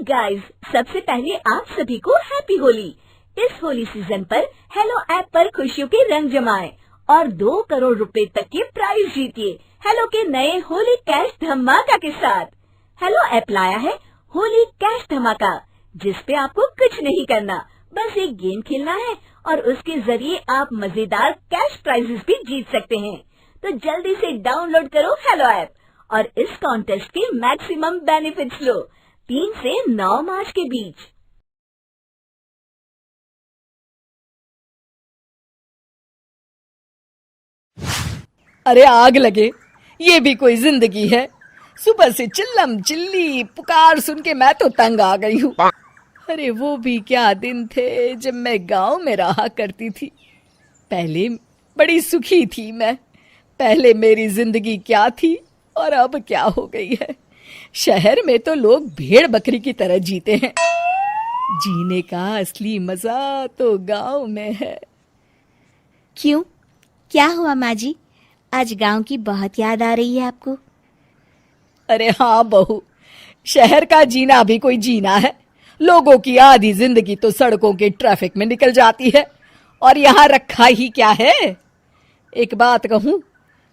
Guys, सबसे पहले आप सभी को हैप्पी होली। इस होली सीजन पर हेलो ऐप पर खुशियों के रंग जमाएं और 2 करोड़ रुपए तक के प्राइज जीतिए हेलो के नए होली कैश धमाका के साथ। हेलो ऐप लाया है होली कैश धमाका, जिस पे आपको कुछ नहीं करना, बस एक गेम खेलना है और उसके जरिए आप मजेदार कैश प्राइजेस भी जीत सकते हैं। तो जल्दी से डाउनलोड करो हेलो ऐप और इस कॉन्टेस्ट के मैक्सिमम बेनिफिट्स लो 3 से 9 मार्च के बीच। अरे आग लगे, ये भी कोई जिंदगी है। सुबह से चिल्लम चिल्ली पुकार सुन के मैं तो तंग आ गई हूँ। अरे वो भी क्या दिन थे जब मैं गांव में रहा करती थी। पहले बड़ी सुखी थी मैं। पहले मेरी जिंदगी क्या थी और अब क्या हो गई है। शहर में तो लोग भेड़ बकरी की तरह जीते हैं। जीने का असली मजा तो गांव में है। क्यों, क्या हुआ माँ जी? आज गांव की बहुत याद आ रही है आपको? अरे हाँ बहू, शहर का जीना भी कोई जीना है। लोगों की आधी जिंदगी तो सड़कों के ट्रैफिक में निकल जाती है और यहाँ रखा ही क्या है। एक बात कहूँ,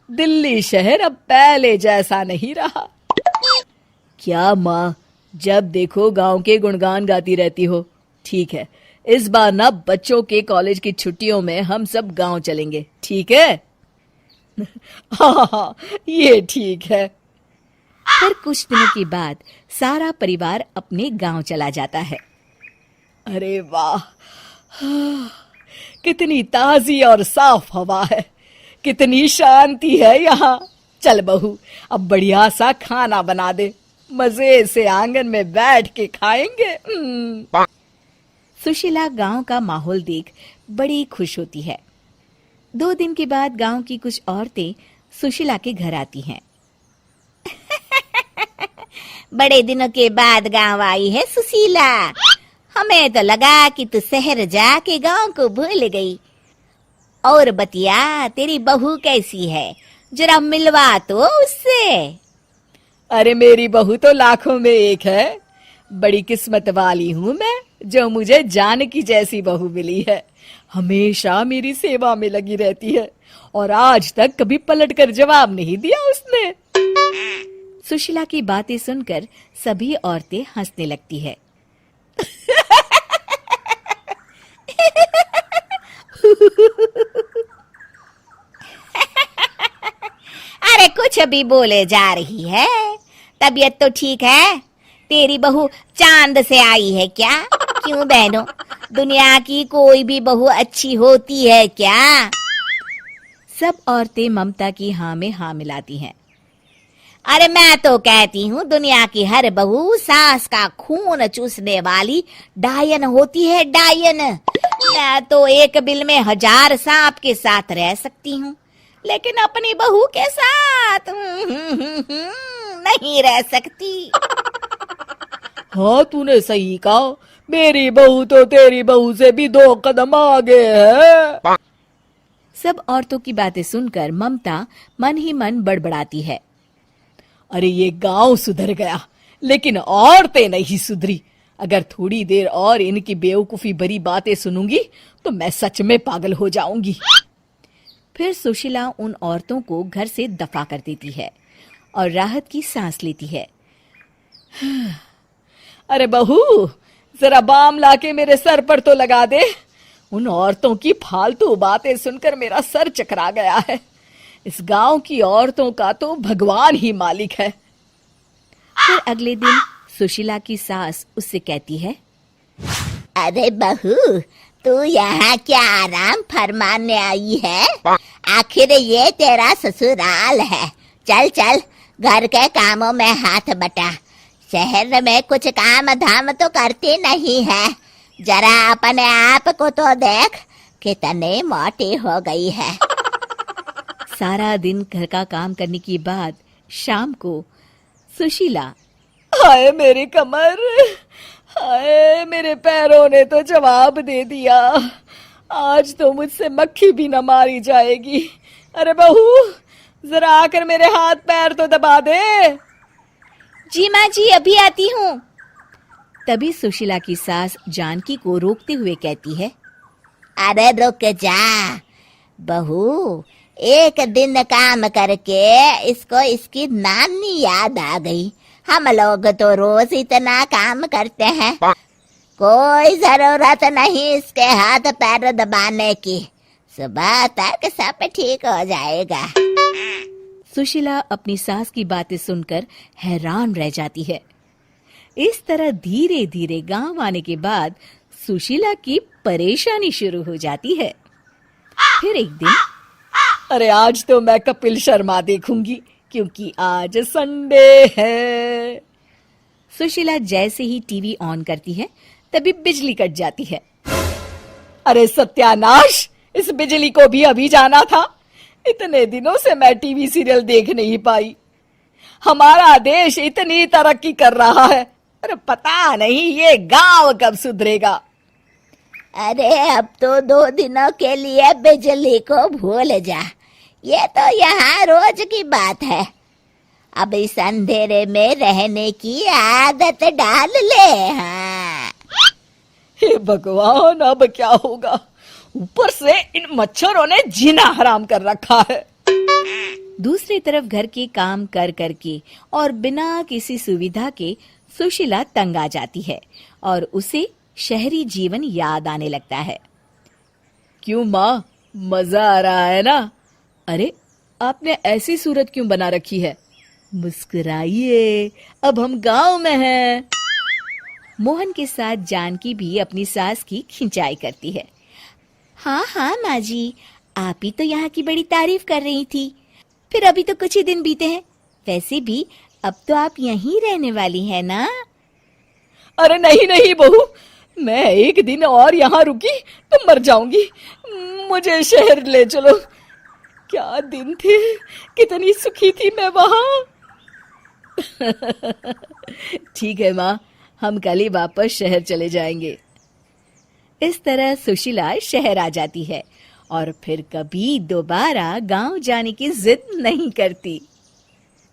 दिल्ली शहर अब पहले जैसा नहीं रहा। क्या माँ, जब देखो गांव के गुणगान गाती रहती हो। ठीक है, इस बार ना बच्चों के कॉलेज की छुट्टियों में हम सब गांव चलेंगे, ठीक है? हाँ, ये ठीक है। फिर कुछ दिनों के बाद सारा परिवार अपने गांव चला जाता है। अरे वाह, कितनी ताजी और साफ हवा है, कितनी शांति है यहाँ। चल बहू, अब बढ़िया सा खाना बना दे, मजे से आंगन में बैठ के खाएंगे। सुशीला गांव का माहौल देख बड़ी खुश होती है। 2 दिन के बाद गांव की कुछ औरतें सुशीला के घर आती हैं। बड़े दिनों के बाद गांव आई है सुशीला। हमें तो लगा कि तू शहर जाके गांव को भूल गई। और बतिया, तेरी बहू कैसी है? जरा मिलवा तो उससे। अरे मेरी बहू तो लाखों में एक है। बड़ी किस्मत वाली हूँ मैं जो मुझे जानकी जैसी बहू मिली है। हमेशा मेरी सेवा में लगी रहती है और आज तक कभी पलटकर जवाब नहीं दिया उसने। सुशीला की बातें सुनकर सभी औरतें हंसने लगती है। अरे कुछ भी बोले जा रही है। तबीयत तो ठीक है? तेरी बहू चांद से आई है क्या? क्यों बहनों, दुनिया की कोई भी बहू अच्छी होती है क्या? सब औरतें ममता की हाँ में हाँ मिलाती हैं। अरे मैं तो कहती हूँ दुनिया की हर बहू सास का खून चूसने वाली डायन होती है, डायन। मैं तो एक बिल में 1000 सांप के साथ रह सकती हूँ, लेकिन अपनी बहू के साथ नहीं रह सकती। हाँ, तूने सही कहा। मेरी बहू तो तेरी बहू से भी 2 कदम आगे है। सब औरतों की बातें सुनकर ममता मन ही मन बड़बड़ाती है। अरे ये गांव सुधर गया, लेकिन औरतें नहीं सुधरी। अगर थोड़ी देर और इनकी बेवकूफी भरी बातें सुनूंगी तो मैं सच में पागल हो जाऊंगी। फिर सुशीला उन औरतों को घर से दफा कर देती है और राहत की सांस लेती है। अरे बहू, जरा बाम लाके मेरे सर पर तो लगा दे। उन औरतों की फालतू बातें सुनकर मेरा सर चकरा गया है। इस गांव की औरतों का तो भगवान ही मालिक है। फिर अगले दिन सुशीला की सास उससे कहती है, अरे बहू, तू यहाँ क्या आराम फरमाने आई है? आखिर ये तेरा ससुराल है। चल चल, घर के कामों में हाथ बटा। शहर में कुछ काम धाम तो करती नहीं है। जरा अपने आप को तो देख, कितनी मोटी हो गई है। सारा दिन घर का काम करने के बाद शाम को सुशीला, हाय मेरी कमर, हाय मेरे पैरों ने तो जवाब दे दिया। आज तो मुझसे मक्खी भी न मारी जाएगी। अरे बहू, जरा आकर मेरे हाथ पैर तो दबा दे। जी माँ जी, अभी आती हूँ। तभी सुशीला की सास जानकी को रोकते हुए कहती है, अरे रुक जा बहू, एक दिन काम करके इसको इसकी नानी याद आ गई। हम लोग तो रोज इतना काम करते हैं, कोई जरूरत नहीं इसके हाथ पैर दबाने की, सुबह तक सब ठीक हो जाएगा। सुशीला अपनी सास की बातें सुनकर हैरान रह जाती है। इस तरह धीरे धीरे गांव आने के बाद सुशीला की परेशानी शुरू हो जाती है। फिर एक दिन, अरे आज तो मैं कपिल शर्मा देखूंगी क्योंकि आज संडे है। सुशीला जैसे ही टीवी ऑन करती है तभी बिजली कट जाती है। अरे सत्यानाश, इस बिजली को भी अभी जाना था। इतने दिनों से मैं टीवी सीरियल देख नहीं पाई। हमारा देश इतनी तरक्की कर रहा है, अरे पता नहीं ये गांव कब सुधरेगा। अरे अब तो 2 दिनों के लिए बिजली को भूल जा, ये तो यहाँ रोज की बात है। अब इस अंधेरे में रहने की आदत डाल ले। हाँ। हे भगवान, अब क्या होगा? ऊपर से इन मच्छरों ने जीना हराम कर रखा है। दूसरी तरफ घर के काम कर करके और बिना किसी सुविधा के सुशीला तंग आ जाती है और उसे शहरी जीवन याद आने लगता है। क्यों माँ, मजा आ रहा है ना? अरे आपने ऐसी सूरत क्यों बना रखी है? मुस्कुराइए, अब हम गांव में हैं। मोहन के साथ जानकी भी अपनी सास की खिंचाई करती है। हाँ हाँ माँ जी, आप ही तो यहाँ की बड़ी तारीफ कर रही थी। फिर अभी तो कुछ ही दिन बीते हैं, वैसे भी अब तो आप यहीं रहने वाली हैं ना? अरे नहीं नहीं बहू, मैं एक दिन और यहाँ रुकी तो मर जाऊंगी। मुझे शहर ले चलो। क्या दिन थे, कितनी सुखी थी मैं वहाँ। ठीक है माँ, हम कल ही वापस शहर चले जाएंगे। इस तरह सुशीला शहर आ जाती है और फिर कभी दोबारा गांव जाने की जिद नहीं करती।